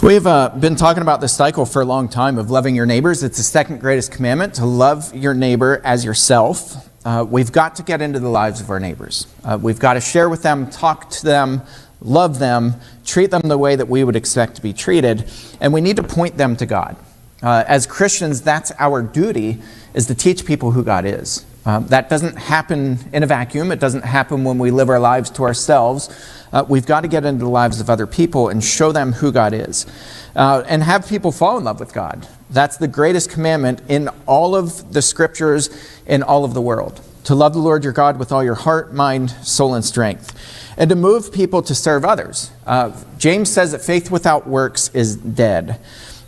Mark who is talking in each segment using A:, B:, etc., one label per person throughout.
A: We've been talking about this cycle for a long time of loving your neighbors. It's the second greatest commandment, to love your neighbor as yourself. We've got to get into the lives of our neighbors. We've got to share with them, talk to them, love them, treat them the way that we would expect to be treated, and we need to point them to God. As Christians, that's our duty, is to teach people who God is. That doesn't happen in a vacuum. It doesn't happen when we live our lives to ourselves. We've got to get into the lives of other people and show them who God is. And have people fall in love with God. That's the greatest commandment in all of the scriptures in all of the world. To love the Lord your God with all your heart, mind, soul, and strength. And to move people to serve others. James says that faith without works is dead.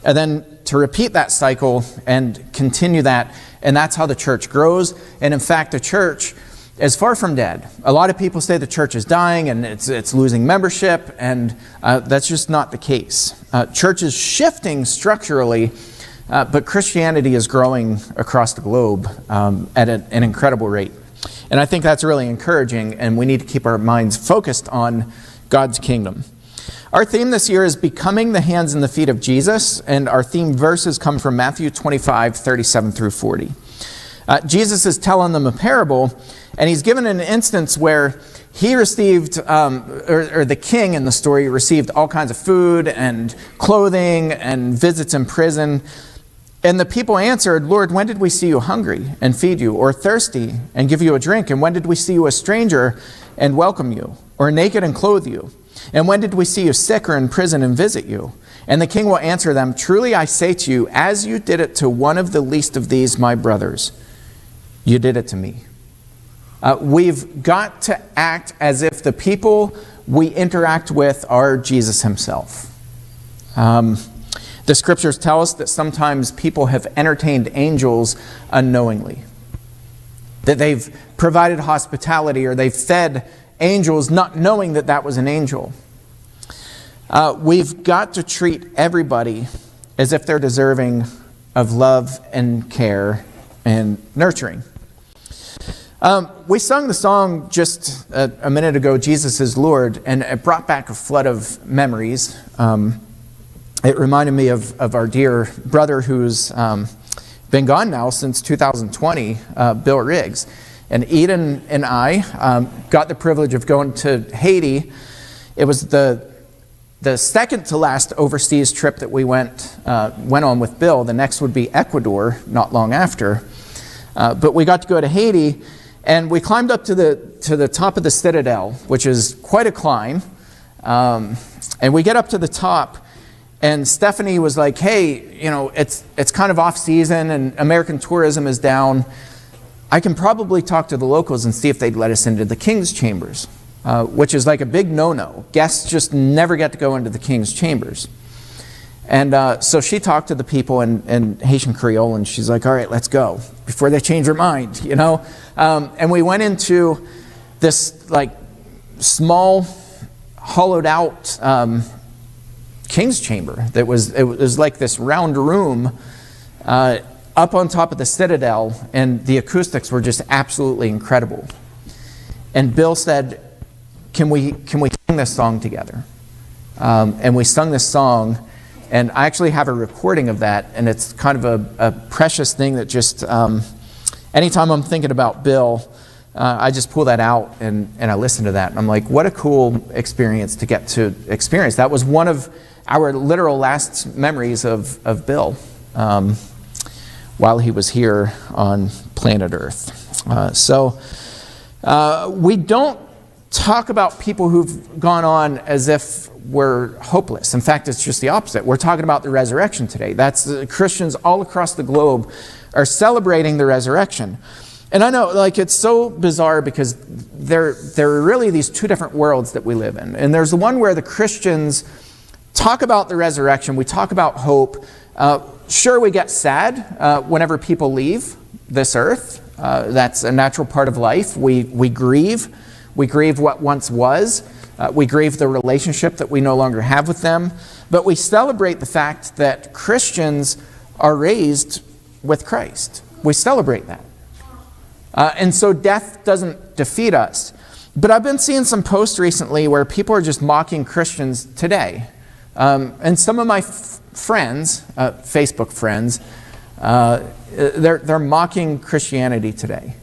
A: And then to repeat that cycle and continue that, and that's how the church grows. And in fact, the church is far from dead. A lot of people say the church is dying and it's losing membership, and that's just not the case. Church is shifting structurally, but Christianity is growing across the globe at an incredible rate. And I think that's really encouraging, and we need to keep our minds focused on God's kingdom. Our theme this year is becoming the hands and the feet of Jesus, and our theme verses come from Matthew 25, 37 through 40. Jesus is telling them a parable, and he's given an instance where he received, or the king in the story received all kinds of food and clothing and visits in prison. And the people answered, "Lord, when did we see you hungry and feed you, or thirsty and give you a drink? And when did we see you a stranger and welcome you, or naked and clothe you? And when did we see you sick or in prison and visit you?" And the king will answer them, "Truly I say to you, as you did it to one of the least of these, my brothers, you did it to me." We've got to act as if the people we interact with are Jesus himself. The scriptures tell us that sometimes people have entertained angels unknowingly. That they've provided hospitality or they've fed angels not knowing that that was an angel. We've got to treat everybody as if they're deserving of love and care and nurturing. We sung the song just a minute ago, Jesus is Lord, and it brought back a flood of memories. It reminded me of our dear brother who's been gone now since 2020, Bill Riggs. And Eden and I got the privilege of going to Haiti. It was the second to last overseas trip that we went on with Bill. The next would be Ecuador, not long after. But we got to go to Haiti, and we climbed up to the top of the Citadel, which is quite a climb. And we get up to the top, and Stephanie was like, "Hey, it's kind of off season, and American tourism is down. I can probably talk to the locals and see if they'd let us into the King's Chambers," which is like a big no-no. Guests just never get to go into the King's Chambers. And so she talked to the people in Haitian Creole, and she's like, "All right, let's go," before they change their mind, And we went into this like small, hollowed out King's Chamber. It was like this round room up on top of the Citadel, and the acoustics were just absolutely incredible. And Bill said, can we sing this song together? And we sung this song, and I actually have a recording of that, and it's kind of a precious thing that just, anytime I'm thinking about Bill, I just pull that out and I listen to that, and I'm like, what a cool experience to get to experience. That was one of our literal last memories of Bill while he was here on planet Earth. So we don't talk about people who've gone on as if we're hopeless. In fact, it's just the opposite. We're talking about the resurrection today. That's Christians all across the globe are celebrating the resurrection. And I know, it's so bizarre because there are really these two different worlds that we live in. And there's the one where the Christians talk about the resurrection. We talk about hope. Sure, we get sad whenever people leave this earth. That's a natural part of life. We grieve. We grieve what once was. We grieve the relationship that we no longer have with them. But we celebrate the fact that Christians are raised with Christ. We celebrate that. And so death doesn't defeat us. But I've been seeing some posts recently where people are just mocking Christians today. And some of my friends, Facebook friends, they're mocking Christianity today.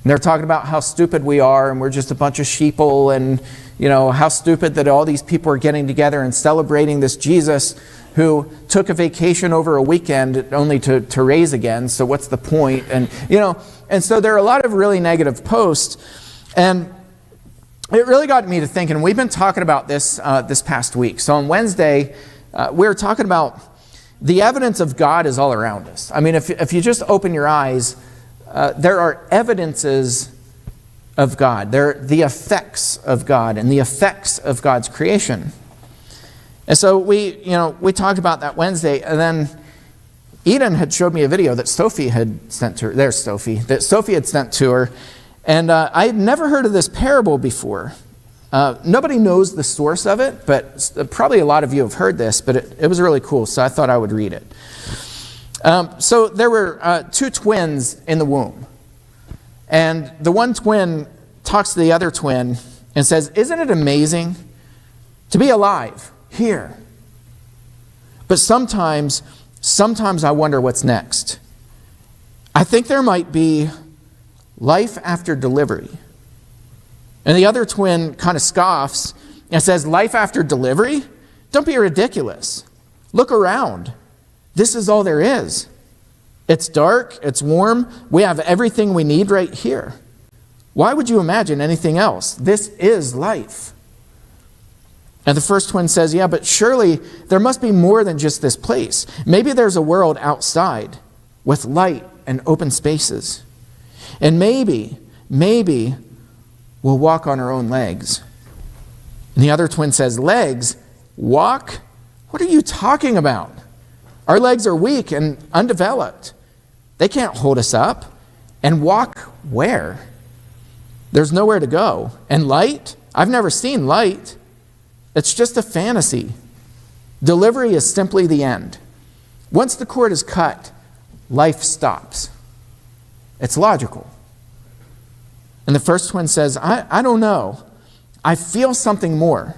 A: And they're talking about how stupid we are and we're just a bunch of sheeple, and how stupid that all these people are getting together and celebrating this Jesus who took a vacation over a weekend only to raise again. So what's the point? And and so there are a lot of really negative posts, and it really got me to thinking. We've been talking about this this past week. So on Wednesday, we were talking about the evidence of God is all around us. I mean, if you just open your eyes, there are evidences of God. There are the effects of God and the effects of God's creation. And so we talked about that Wednesday, and then Eden had showed me a video that Sophie had sent to her. There's Sophie. That Sophie had sent to her. And I had never heard of this parable before. Nobody knows the source of it, but probably a lot of you have heard this, but it was really cool, so I thought I would read it. So there were two twins in the womb. And the one twin talks to the other twin and says, "Isn't it amazing to be alive here? But sometimes I wonder what's next. I think there might be life after delivery." And the other twin kind of scoffs and says, "Life after delivery? Don't be ridiculous. Look around. This is all there is. It's dark, it's warm, we have everything we need right here. Why would you imagine anything else? This is life." And the first twin says, "Yeah, but surely there must be more than just this place. Maybe there's a world outside with light and open spaces. And maybe we'll walk on our own legs." And the other twin says, "Legs? Walk? What are you talking about? Our legs are weak and undeveloped. They can't hold us up. And walk where? There's nowhere to go. And light? I've never seen light. It's just a fantasy. Delivery is simply the end. Once the cord is cut, life stops. It's logical." And the first twin says, I don't know. I feel something more.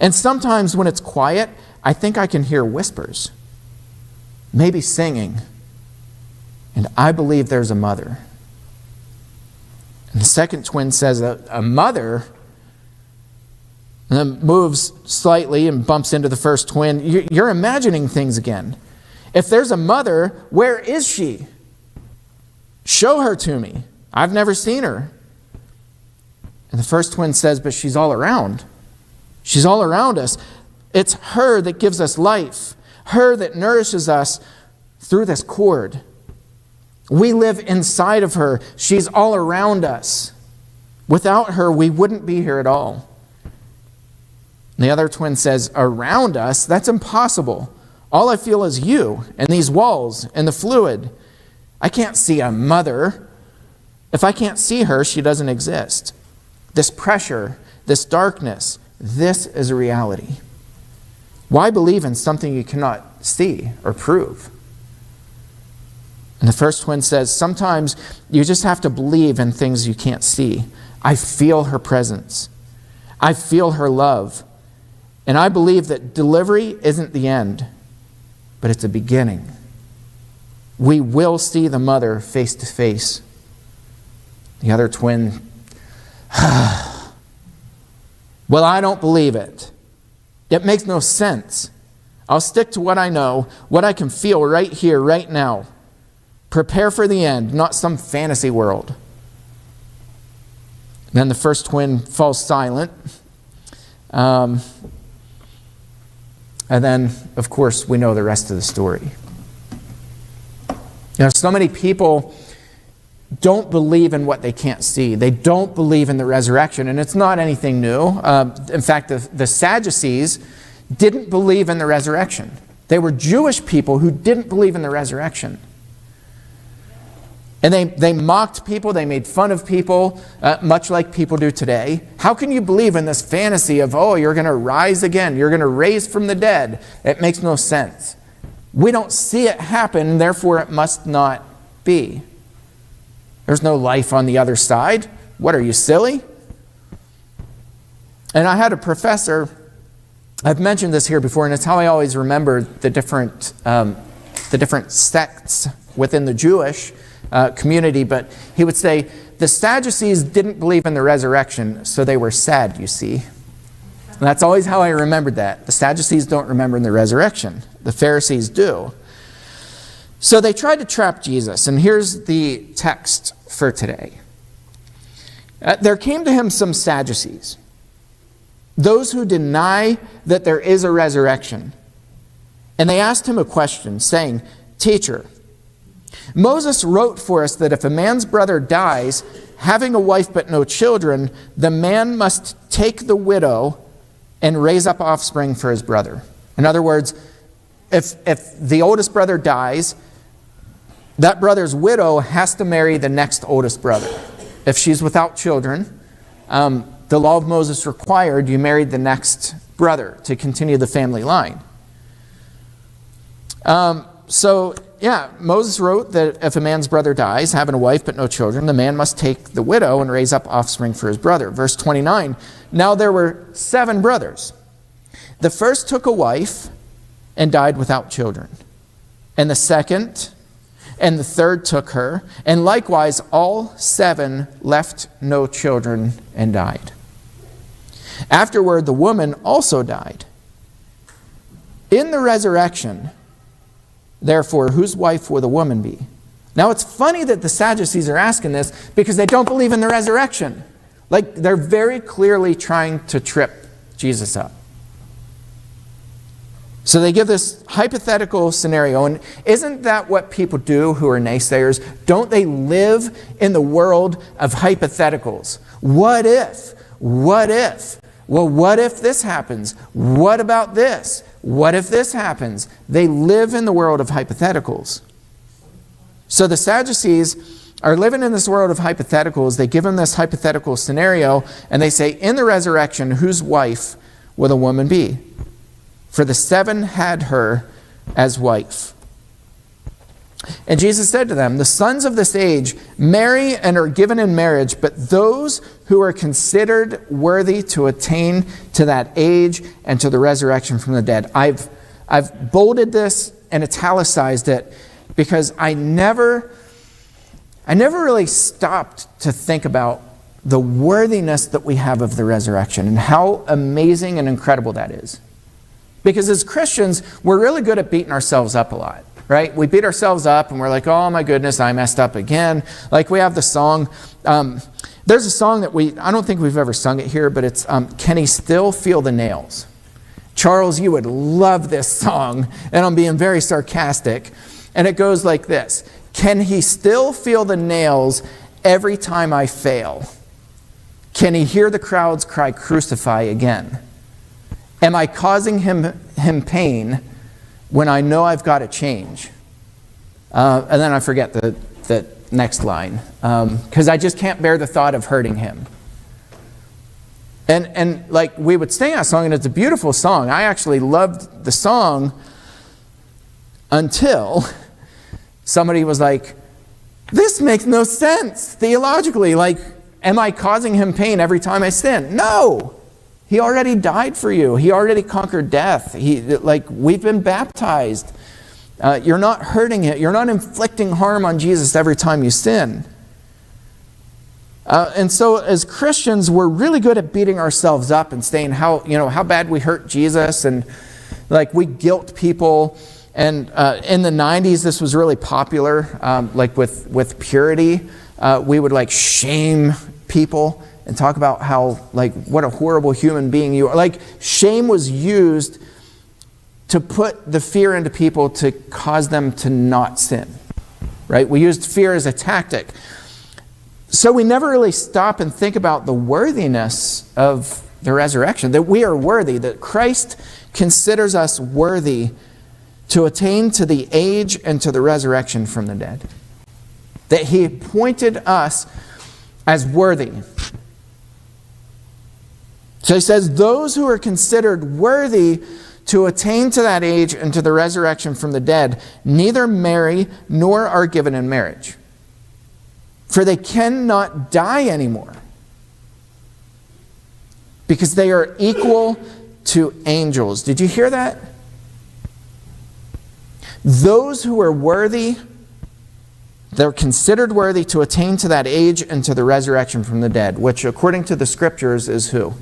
A: And sometimes when it's quiet, I think I can hear whispers, maybe singing. And I believe there's a mother." And the second twin says, a mother? And then moves slightly and bumps into the first twin. You're imagining things again. If there's a mother, where is she? Show her to me. I've never seen her. And the first twin says, "But she's all around. She's all around us. It's her that gives us life, her that nourishes us through this cord. We live inside of her. She's all around us. Without her, we wouldn't be here at all." And the other twin says, "Around us? That's impossible. All I feel is you and these walls and the fluid. I can't see a mother. If I can't see her, she doesn't exist. This pressure, this darkness, this is a reality. Why believe in something you cannot see or prove?" And the first twin says, "Sometimes you just have to believe in things you can't see. I feel her presence. I feel her love. And I believe that delivery isn't the end, but it's a beginning. We will see the mother face to face." The other twin, "Well, I don't believe it. It makes no sense. I'll stick to what I know, what I can feel right here, right now. Prepare for the end, not some fantasy world." Then the first twin falls silent. And then, of course, we know the rest of the story. So many people don't believe in what they can't see. They don't believe in the resurrection, and it's not anything new. In fact, the Sadducees didn't believe in the resurrection. They were Jewish people who didn't believe in the resurrection. And they mocked people, they made fun of people, much like people do today. How can you believe in this fantasy of, you're going to rise again, you're going to raise from the dead? It makes no sense. We don't see it happen, therefore it must not be. There's no life on the other side. What, are you silly? And I had a professor I've mentioned this here before, and it's how I always remember the different sects within the Jewish community. But he would say, the Sadducees didn't believe in the resurrection, so they were sad, you see. And that's always how I remembered that. The Sadducees don't remember in the resurrection. The Pharisees do. So they tried to trap Jesus, and here's the text for today. There came to him some Sadducees, those who deny that there is a resurrection. And they asked him a question, saying, "Teacher, Moses wrote for us that if a man's brother dies, having a wife but no children, the man must take the widow and raise up offspring for his brother." In other words, if the oldest brother dies, that brother's widow has to marry the next oldest brother. If she's without children, the law of Moses required you married the next brother to continue the family line. Moses wrote that if a man's brother dies, having a wife but no children, the man must take the widow and raise up offspring for his brother. Verse 29, now there were 7 brothers. The first took a wife and died without children. And the second and the third took her. And likewise, all 7 left no children and died. Afterward, the woman also died. In the resurrection, therefore, whose wife will the woman be? Now, it's funny that the Sadducees are asking this because they don't believe in the resurrection. Like, they're very clearly trying to trip Jesus up. So they give this hypothetical scenario, and isn't that what people do who are naysayers? Don't they live in the world of hypotheticals? What if? What if? Well, what if this happens? What about this? What if this happens? They live in the world of hypotheticals. So the Sadducees are living in this world of hypotheticals. They give them this hypothetical scenario, and they say, in the resurrection, whose wife will the woman be? For the 7 had her as wife. And Jesus said to them, the sons of this age marry and are given in marriage, but those who are considered worthy to attain to that age and to the resurrection from the dead. I've bolded this and italicized it because I never really stopped to think about the worthiness that we have of the resurrection and how amazing and incredible that is. Because as Christians, we're really good at beating ourselves up a lot, right? We beat ourselves up and we're like, oh my goodness, I messed up again. Like we have the song, there's a song that I don't think we've ever sung it here, but it's, Can He Still Feel the Nails? Charles, you would love this song, and I'm being very sarcastic. And it goes like this. Can He still feel the nails every time I fail? Can He hear the crowds cry, crucify again? Am I causing him pain when I know I've got to change? And then I forget the next line. Because I just can't bear the thought of hurting him. And like we would sing that song, and it's a beautiful song. I actually loved the song until somebody was like, this makes no sense theologically. Like, am I causing him pain every time I sin? No! He already died for you. He already conquered death. We've been baptized. You're not hurting it. You're not inflicting harm on Jesus every time you sin. And so as Christians, we're really good at beating ourselves up and saying how bad we hurt Jesus, and like we guilt people. And in the 90s, this was really popular, with purity. We would like shame people and talk about how, what a horrible human being you are. Like, shame was used to put the fear into people to cause them to not sin, right? We used fear as a tactic. So we never really stop and think about the worthiness of the resurrection, that we are worthy, that Christ considers us worthy to attain to the age and to the resurrection from the dead. That He appointed us as worthy. So He says, those who are considered worthy to attain to that age and to the resurrection from the dead neither marry nor are given in marriage. For they cannot die anymore, because they are equal to angels. Did you hear that? Those who are worthy, they're considered worthy to attain to that age and to the resurrection from the dead, which according to the scriptures is who?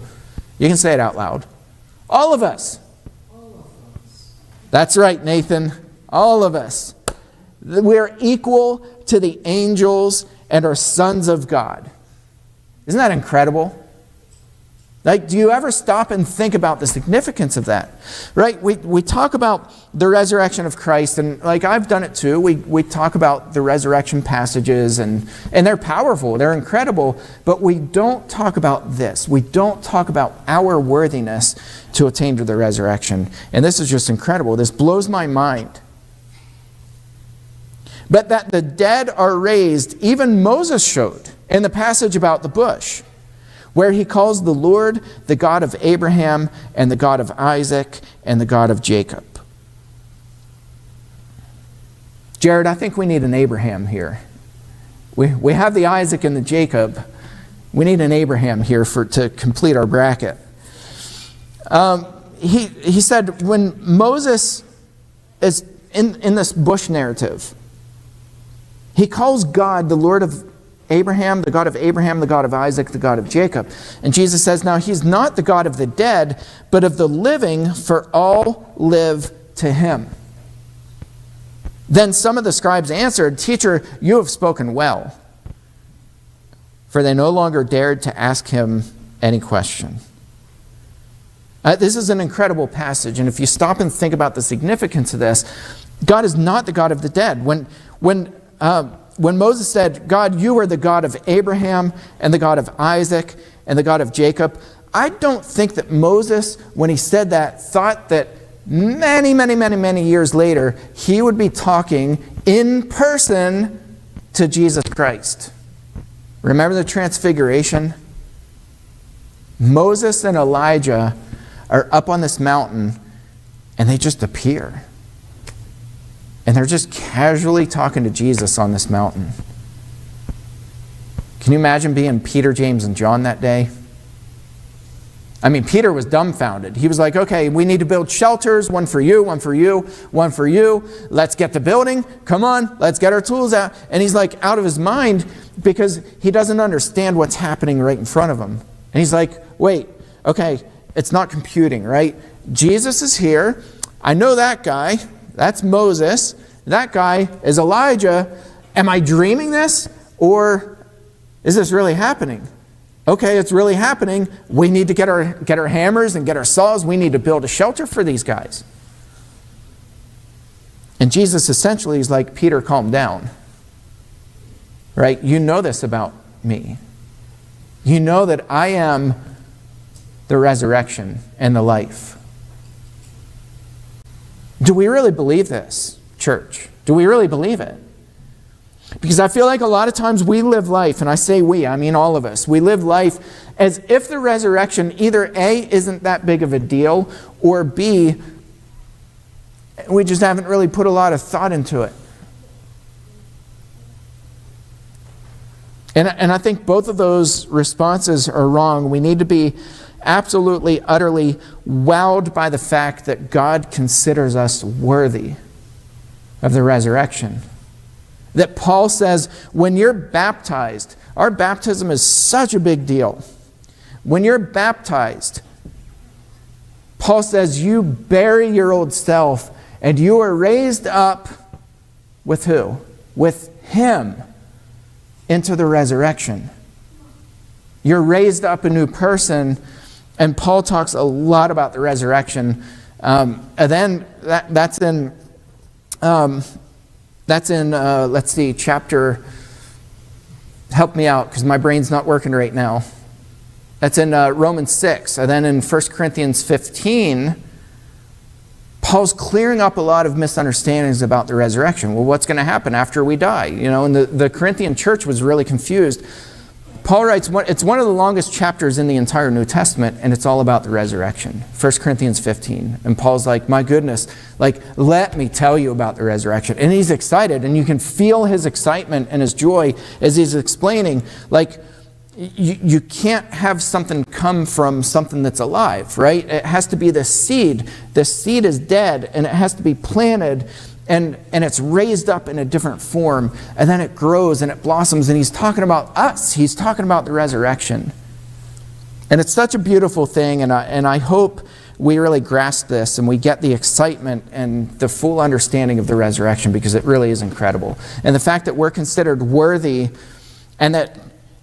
A: You can say it out loud. All of us. That's right, Nathan. All of us. We're equal to the angels and are sons of God. Isn't that incredible? Like, do you ever stop and think about the significance of that? Right? We talk about the resurrection of Christ, and like I've done it too. We talk about the resurrection passages, and they're powerful, they're incredible, but we don't talk about this. We don't talk about our worthiness to attain to the resurrection. And this is just incredible. This blows my mind. But that the dead are raised, even Moses showed in the passage about the bush, where he calls the Lord the God of Abraham and the God of Isaac and the God of Jacob. Jared, I think we need an Abraham here. We have the Isaac and the Jacob. We need an Abraham here to complete our bracket. He said when Moses is in this bush narrative, he calls God the Lord of Abraham, the God of Abraham, the God of Isaac, the God of Jacob. And Jesus says, now he's not the God of the dead, but of the living, for all live to him. Then some of the scribes answered, Teacher, you have spoken well. For they no longer dared to ask him any question. This is an incredible passage, and if you stop and think about the significance of this, God is not the God of the dead. When Moses said, God, you are the God of Abraham and the God of Isaac and the God of Jacob, I don't think that Moses, when he said that, thought that many years later, he would be talking in person to Jesus Christ. Remember the transfiguration? Moses and Elijah are up on this mountain and they just appear. And they're just casually talking to Jesus on this mountain. Can you imagine being Peter, James, and John that day? I mean, Peter was dumbfounded. He was like, okay, we need to build shelters, one for you, one for you, one for you. Let's get the building. Come on, let's get our tools out. And he's like out of his mind because he doesn't understand what's happening right in front of him. And he's like, wait, okay, it's not computing, right? Jesus is here. I know that guy. That's Moses. That guy is Elijah. Am I dreaming this? Or is this really happening? Okay, it's really happening. We need to get our hammers and get our saws. We need to build a shelter for these guys. And Jesus essentially is like, Peter, calm down. Right? You know this about me. You know that I am the resurrection and the life. Do we really believe this, church? Do we really believe it? Because I feel like a lot of times we live life, and I say we, I mean all of us, we live life as if the resurrection either A, isn't that big of a deal, or B, we just haven't really put a lot of thought into it. And I think both of those responses are wrong. We need to be absolutely, utterly wowed by the fact that God considers us worthy of the resurrection. That Paul says, when you're baptized, our baptism is such a big deal. When you're baptized, Paul says you bury your old self and you are raised up with who? With him into the resurrection. You're raised up a new person. And Paul talks a lot about the resurrection. And then that's in let's see, chapter, help me out because my brain's not working right now. That's in Romans 6. And then in 1 Corinthians 15, Paul's clearing up a lot of misunderstandings about the resurrection. Well, what's going to happen after we die? You know, and the Corinthian church was really confused. Paul writes, it's one of the longest chapters in the entire New Testament, and it's all about the resurrection. 1 Corinthians 15. And Paul's like, my goodness, like, let me tell you about the resurrection. And he's excited, and you can feel his excitement and his joy as he's explaining. Like, you can't have something come from something that's alive, right? It has to be the seed. The seed is dead, and it has to be planted, and it's raised up in a different form, and then it grows and it blossoms, and he's talking about us. He's talking about the resurrection. And it's such a beautiful thing, and I hope we really grasp this and we get the excitement and the full understanding of the resurrection, because it really is incredible. And the fact that we're considered worthy, and that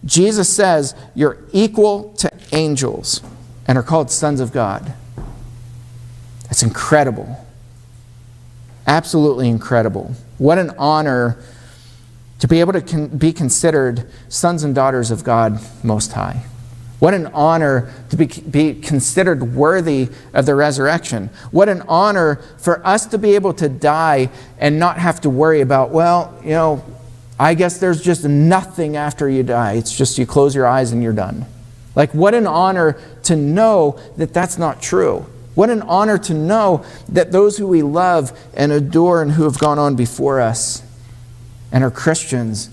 A: Jesus says you're equal to angels and are called sons of God. That's incredible. Absolutely incredible. What an honor to be able to be considered sons and daughters of God Most High. What an honor to be considered worthy of the resurrection. What an honor for us to be able to die and not have to worry about, well, I guess there's just nothing after you die. It's just you close your eyes and you're done. Like, what an honor to know that that's not true. What an honor to know that those who we love and adore and who have gone on before us and are Christians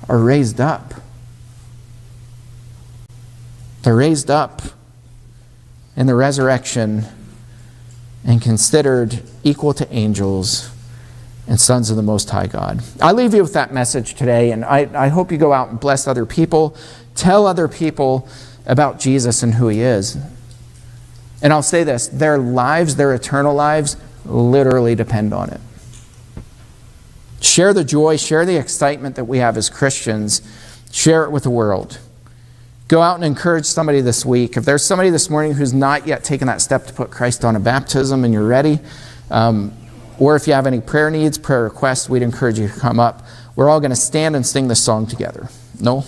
A: are raised up. They're raised up in the resurrection and considered equal to angels and sons of the Most High God. I leave you with that message today, and I hope you go out and bless other people. Tell other people about Jesus and who He is. And I'll say this, their lives, their eternal lives, literally depend on it. Share the joy, share the excitement that we have as Christians. Share it with the world. Go out and encourage somebody this week. If there's somebody this morning who's not yet taken that step to put Christ on a baptism and you're ready, or if you have any prayer needs, prayer requests, we'd encourage you to come up. We're all going to stand and sing this song together. Noel?